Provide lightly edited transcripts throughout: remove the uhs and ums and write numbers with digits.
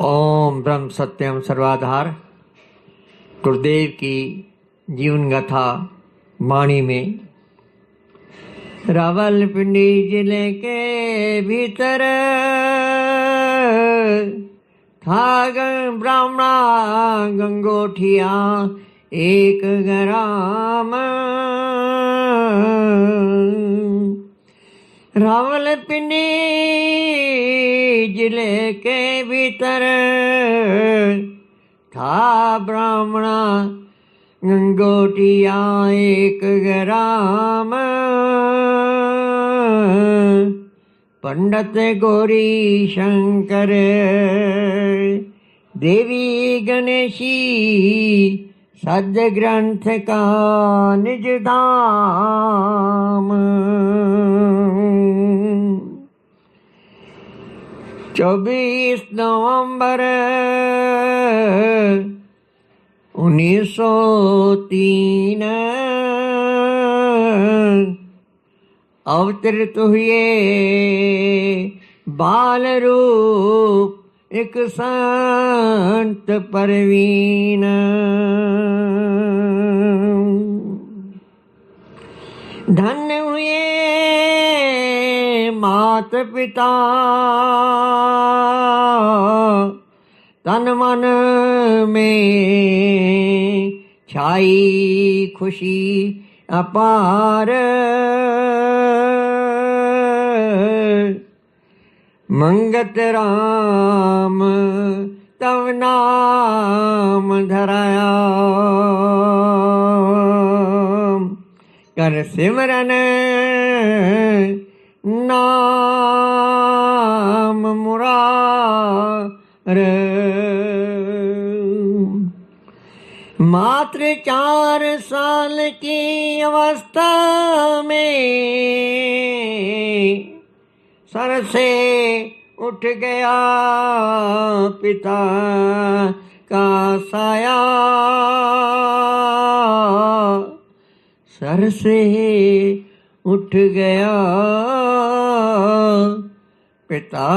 ओम ब्रह्म सत्यम सर्वाधार गुरुदेव की जीवन गाथा वाणी में रावलपिंडी जिले के भीतर था ब्राह्मणा गंगोठिया एक ग्राम। रावलपिंडी जिले के भीतर था ब्राह्मणा गंगोटिया एक ग्राम। पंडित गौरी शंकर देवी गणेशी सद ग्रंथ का निज धाम। 24 नवंबर 1903 अवतरित हुए बाल रूप एक संत परवीन। धन्य हुए मात पिता तन मन में छाई खुशी अपार। मंगत राम तव नाम धराया कर सिमरन नाम मुरार। मात्र 4 साल की अवस्था में सर से उठ गया पिता का साया। सर से उठ गया पिता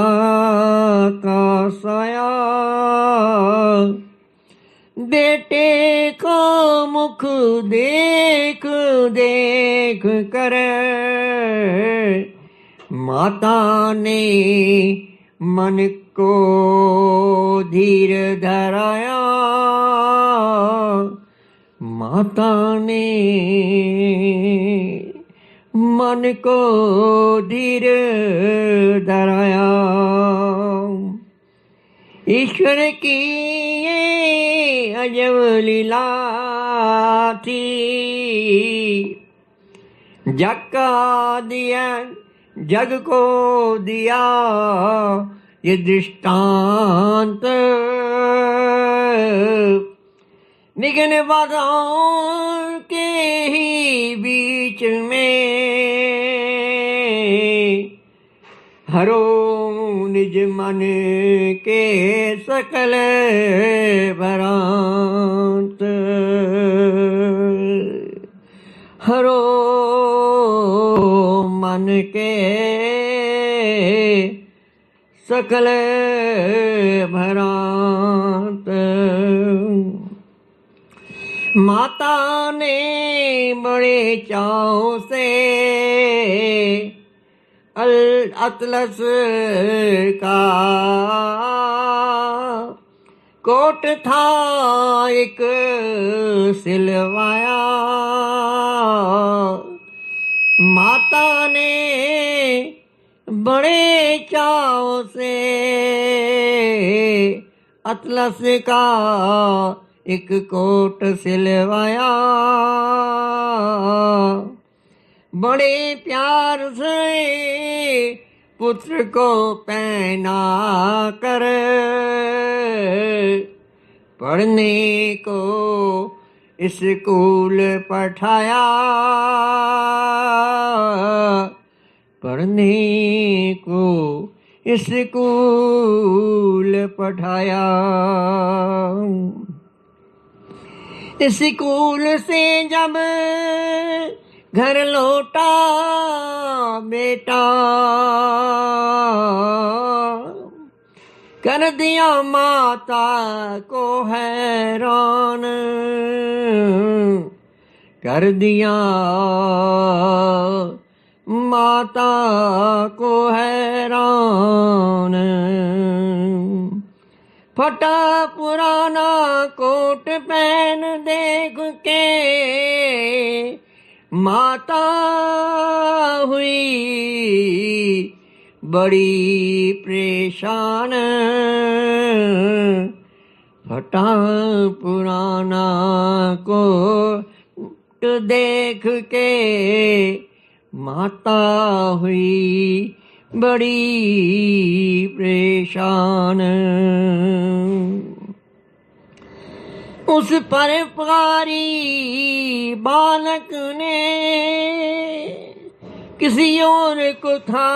का साया। बेटे का मुख देख देख कर माता ने मन को धीर धराया। माता ने मन को धीर धराया। ईश्वर की ये अजब लीला थी। जग का दिया जग को दिया ये दृष्टांत। विघ्न बाधाओं के ही बीच में हरो निज मन के सकल भ्रांत। हरो मन के सकल भ्रांत। माता ने बड़े चाव से अतलस का कोट था एक सिलवाया। माता ने बड़े चाव से अतलस का एक कोट सिलवाया। बड़े प्यार से पुत्र को पहना कर पढ़ने को स्कूल पठाया। पढ़ने को स्कूल पठाया। स्कूल से जब घर लौटा बेटा कर दिया माता को हैरान, कर दिया माता को हैरान। फटा पुराना कोट पहन देख के माता हुई बड़ी परेशान। फटा पुराना कोट देख के माता हुई बड़ी परेशान। उस परोपकारी बालक ने किसी और को था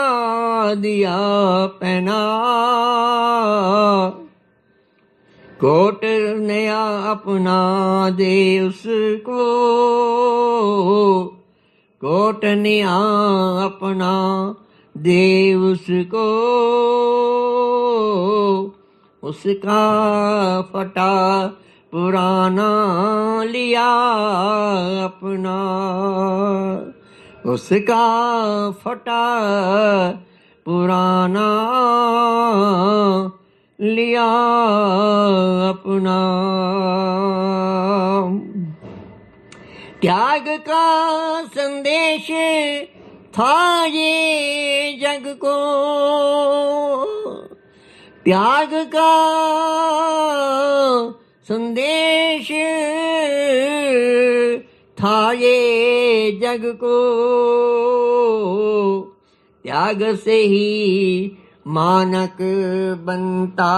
दिया पहना। कोट नया अपना दे उसको, कोट नया अपना दे उसको। उसका फटा पुराना लिया अपना, उसका फटा पुराना लिया अपना। त्याग का संदेश था ये जग को, त्याग का संदेश था ये जग को। त्याग से ही मानक बनता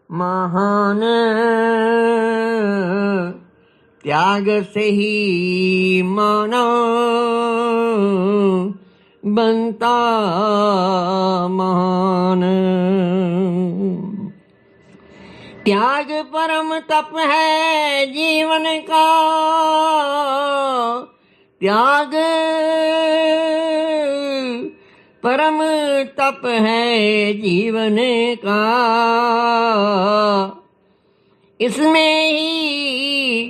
महान, त्याग से ही मानव बनता महान। त्याग परम तप है जीवन का, त्याग परम तप है जीवन का। इसमें ही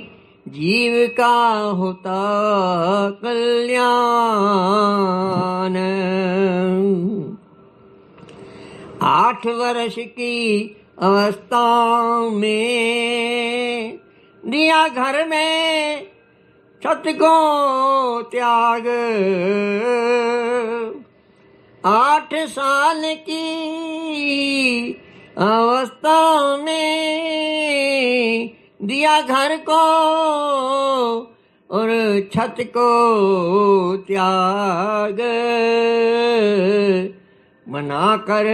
जीव का होता कल्याण। 8 वर्ष की अवस्था में दिया घर में छत को त्याग। 8 साल की अवस्था में दिया घर को और छत को त्याग। बना कर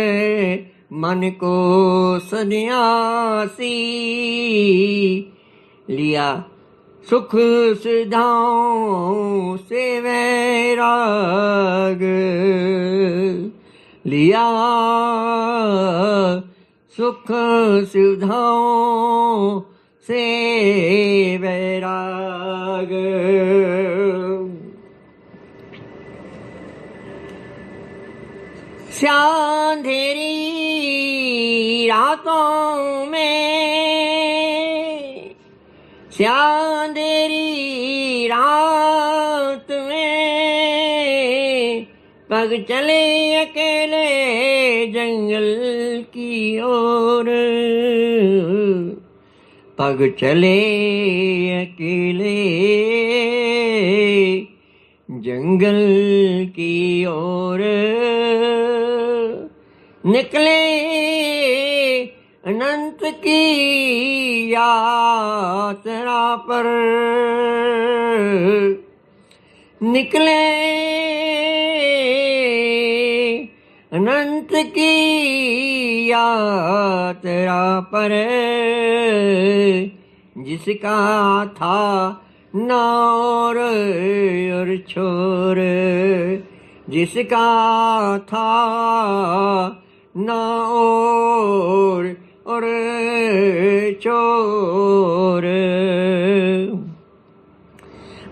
मन को सन्यासी लिया सुख सुविधाओं से वैराग। लिया सुख सुविधाओं से वैराग। अंधेरी रातों में, अंधेरी रात में पग चले अकेले जंगल की ओर। पग चले अकेले जंगल की ओर। निकले अनंत की यात्रा पर। निकले अनंत की यात्रा पर। जिसका था ना और छोर, जिसका था ना और छोर।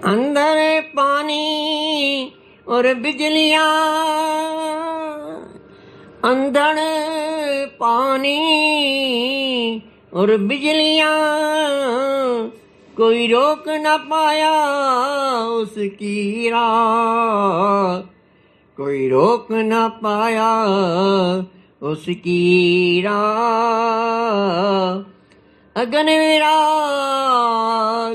अंदर पानी और बिजलियां, अंधड़ पानी और बिजलियां, कोई रोक न पाया उसकी राह, कोई रोक न पाया उसकी राह। अग्निवीरा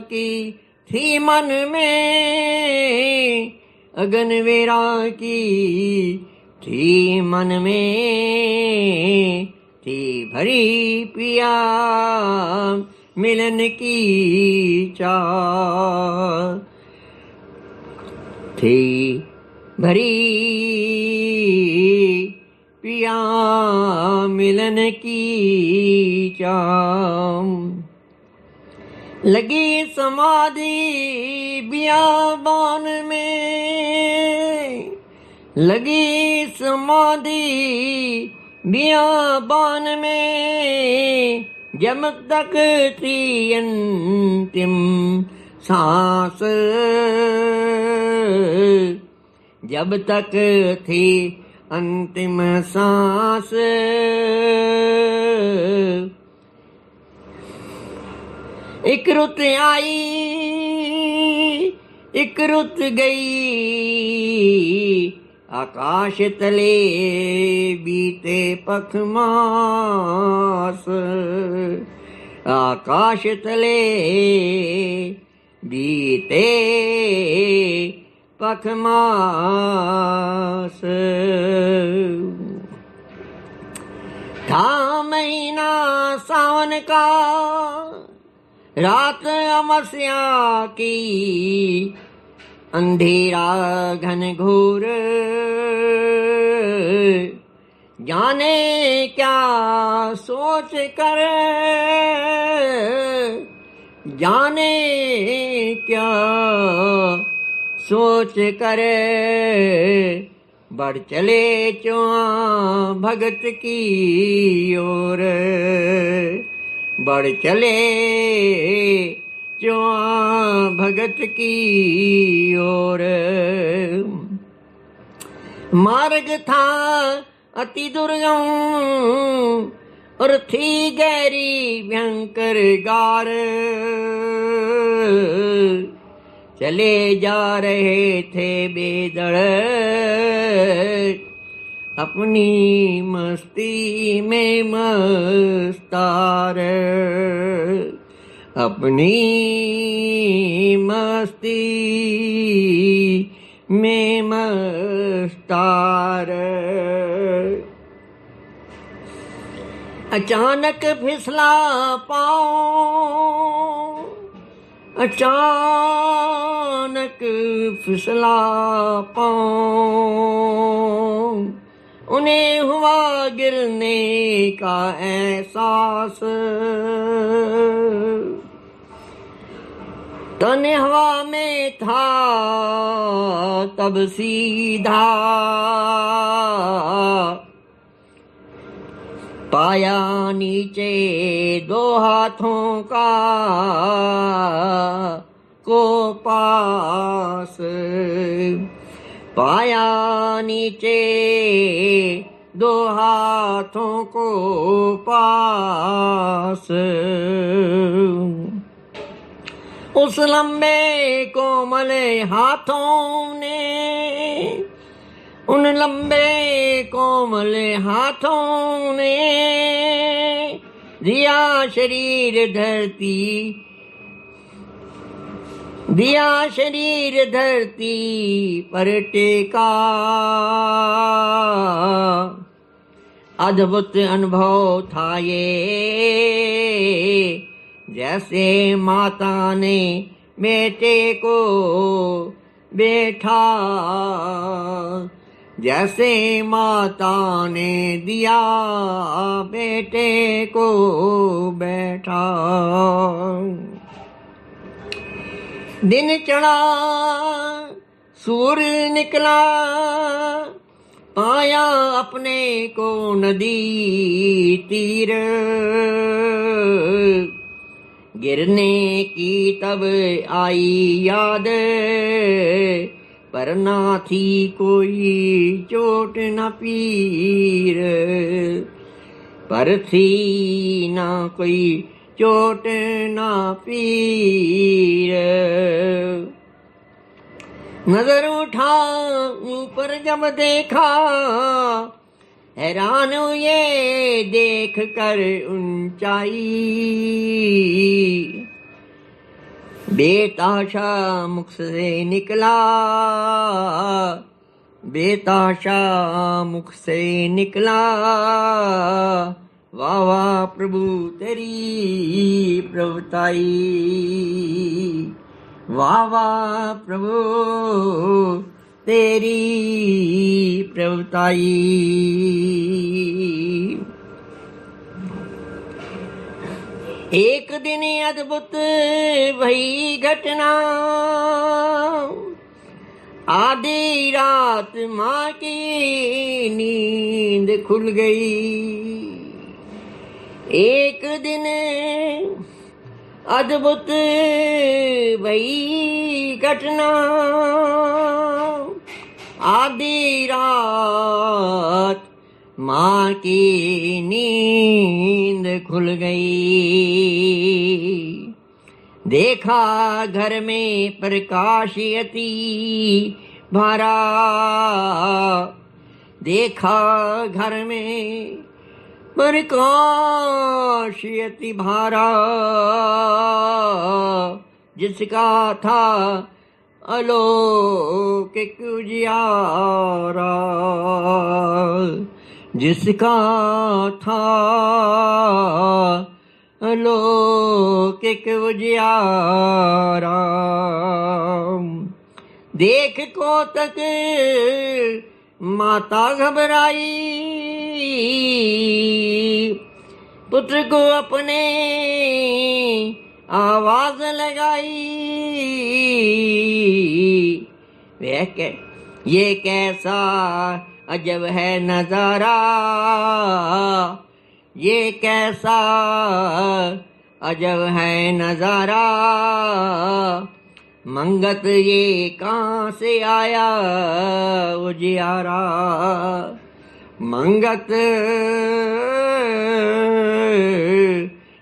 की थी मन में, अग्निवीरा की थी मन में, थी भरी पिया मिलन की चाह, थी भरी पिया मिलन की चाह। लगी समाधि बियाबान में, लगी समाधि बियाबान में, जब तक थी अंतिम सांस, जब तक थी अंतिम सांस। एक रुत आई एक रुत गई, आकाश तले बीते पखमास, आकाश तले बीते पखमास। था महीना सावन का, रात अमावस्या की, अंधेरा घनघोर, जाने क्या सोच कर, जाने क्या सोच कर, बढ़ चले चुआ भगत की ओर, बढ़ चले चुआ भगत की ओर। मार्ग था अति दुर्गम और थी गहरी भयंकर गार, चले जा रहे थे बेदड़ अपनी मस्ती में मस्तार, अपनी मस्ती में मस्तार। अचानक फिसला पाँव, अचानक फिसला पाँव, उन्हें हुआ गिरने का एहसास। तन हवा में था तब सीधा, पाया नीचे दो हाथों का को पास, पाया नीचे दो हाथों को पास। उस लंबे कोमल हाथों ने, उन लंबे कोमल हाथों ने दिया शरीर धरती, दिया शरीर धरती पर टेका। अद्भुत अनुभव था ये, जैसे माता ने बेटे को बैठा, जैसे माता ने दिया बेटे को बैठा। दिन चढ़ा सूर्य निकला, पाया अपने को नदी तीर, गिरने की तब आई याद, पर ना थी कोई चोट न पीर, पर थी ना कोई चोट ना पीर। नजर उठा ऊपर जब देखा, हैरान हुए देख कर ऊंचाई। बेताशा मुख से निकला, बेताशा मुख से निकला, वाह वाह प्रभु तेरी प्रभुताई, वाह वाह प्रभु तेरी प्रभुताई। एक दिन अद्भुत भई घटना, आधी रात माँ की नींद खुल गई। एक दिन अद्भुत भई घटना, आधी रात माँ की नींद खुल गई। देखा घर में प्रकाश अति भरा, देखा घर में प्रकाश अति भारा, जिसका था अलौकिक उजियारा, जिसका था अलौकिक उजियारा। देख को तक माता घबराई, पुत्र को अपने आवाज लगाई। ये कैसा अजब है नजारा, ये कैसा अजब है नजारा, मंगत ये कहाँ से आया उजियारा, मंगत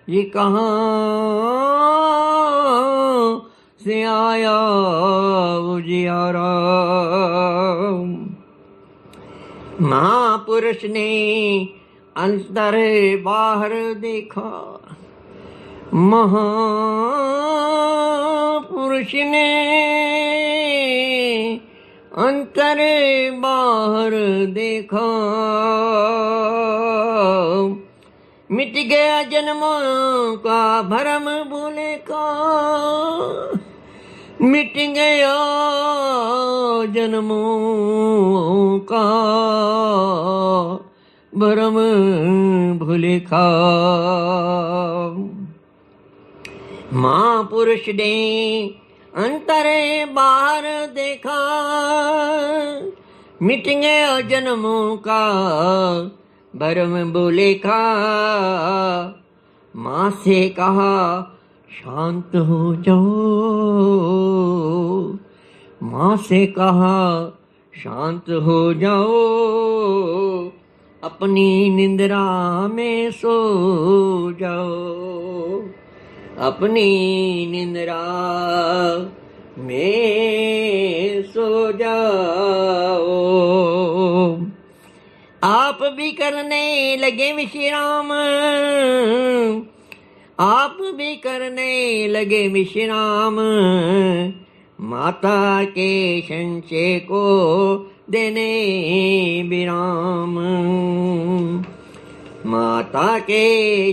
ये कहाँ से आया उजियारा। महापुरुष ने अंतर बाहर देखा, महापुरुष ने अंतर बाहर देखा। मिट गया जन्मों का भरम भूले का, मिट गया जन्मों का भरम भूले का। महापुरुष ने अंतरे बाहर देखा, मिट गया जन्मों का भरम भूले का। माँ से कहा शांत हो जाओ, माँ से कहा शांत हो जाओ, अपनी निंद्रा में सो जाओ, अपनी निंद्रा में सो जाओ। आप भी करने लगे विश्राम, आप भी करने लगे विश्राम, माता के संचय को देने विराम, माता के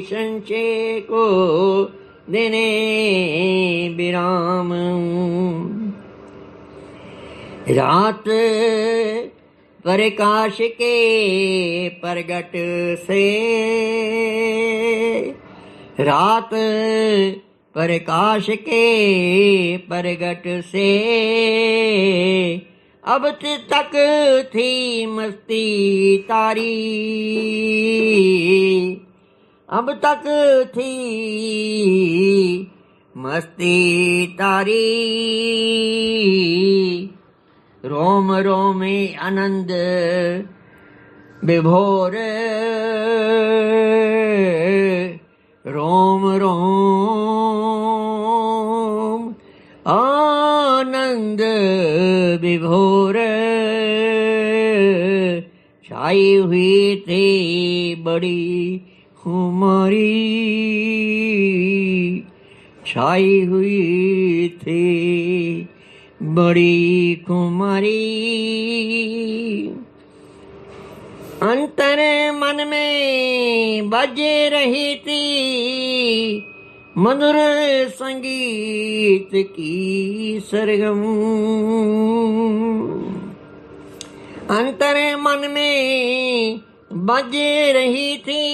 संचय को देने विराम। रात प्रकाश के प्रगट से, रात प्रकाश के प्रगट से, अब तक थी मस्ती तारी, अब तक थी मस्ती तारी। रोम रोमे आनंद विभोर रोम रोम आनंद विभोर छाई हुई थी बड़ी खुमारी छाई हुई थी बड़ी खुमारी अंतर मन में बज रही थी मधुर संगीत की सरगम अंतर मन में बज रही थी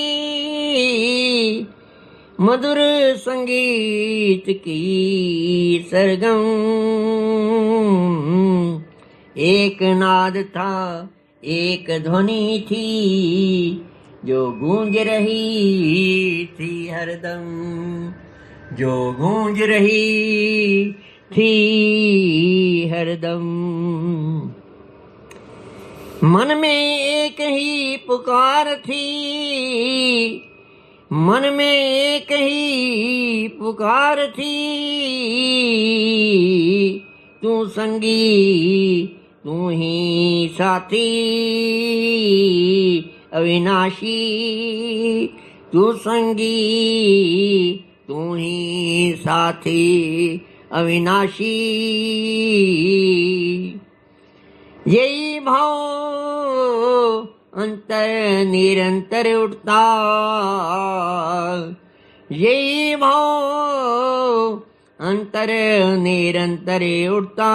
मधुर संगीत की सरगम एक नाद था एक ध्वनि थी जो गूंज रही थी हरदम जो गूंज रही थी हरदम मन में एक ही पुकार थी मन में एक ही पुकार थी तू संगी तू ही साथी अविनाशी तू संगी तू ही साथी अविनाशी यही भाव अंतर निरंतर उठता यही भाव अंतर निरंतर उठता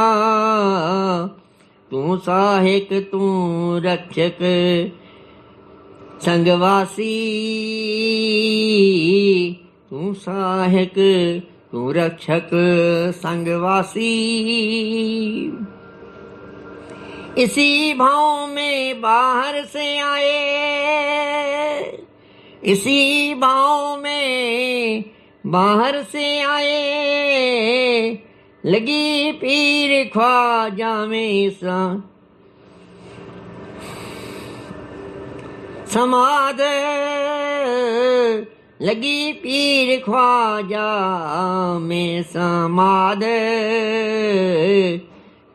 तू सहायक तू रक्षक संगवासी तू सहायक तू रक्षक संगवासी इसी भाव में बाहर से आए इसी भाव में बाहर से आए लगी पीर ख्वाजा में समाद लगी पीर ख्वाजा में समाद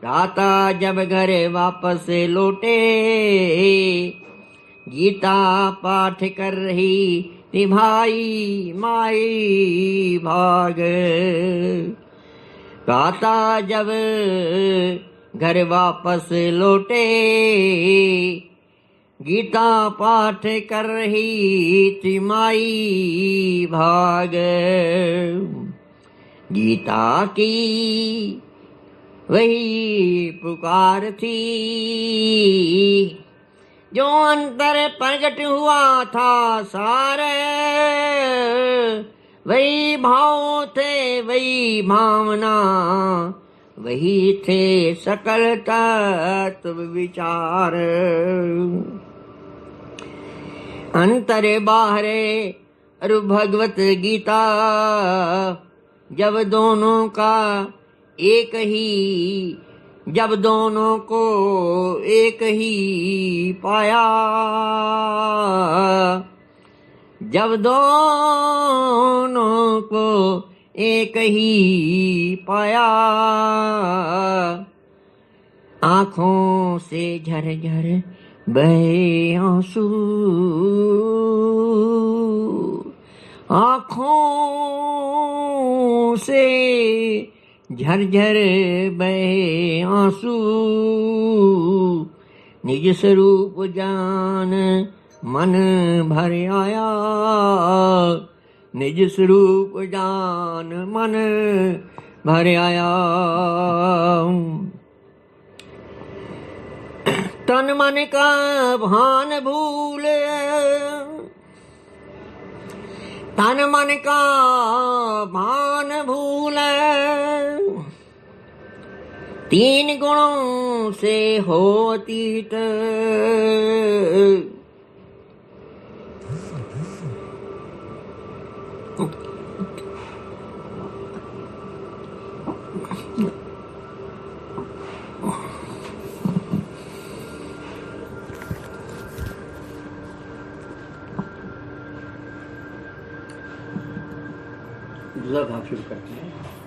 राता जब घर वापस लौटे गीता पाठ कर रही थी भाई माई भाग राता जब घर वापस लौटे गीता पाठ कर रही थी माई भाग गीता की वही पुकार थी जो अंतर प्रकट हुआ था सारे वही भाव थे वही भावना वही थे सकल तत्व विचार अंतर बाहरे अरु भगवत गीता जब दोनों का एक ही जब दोनों को एक ही पाया जब दोनों को एक ही पाया आँखों से झरझर बहे आंसू आँखों से झरझर बहे आंसू निज स्वरूप जान मन भर आया निज स्वरूप जान मन भर आया तन मन का भान भूल तन मन का भान भूल तीन गुणों से हो अतीत दूसरा भाग शुरू करते हैं।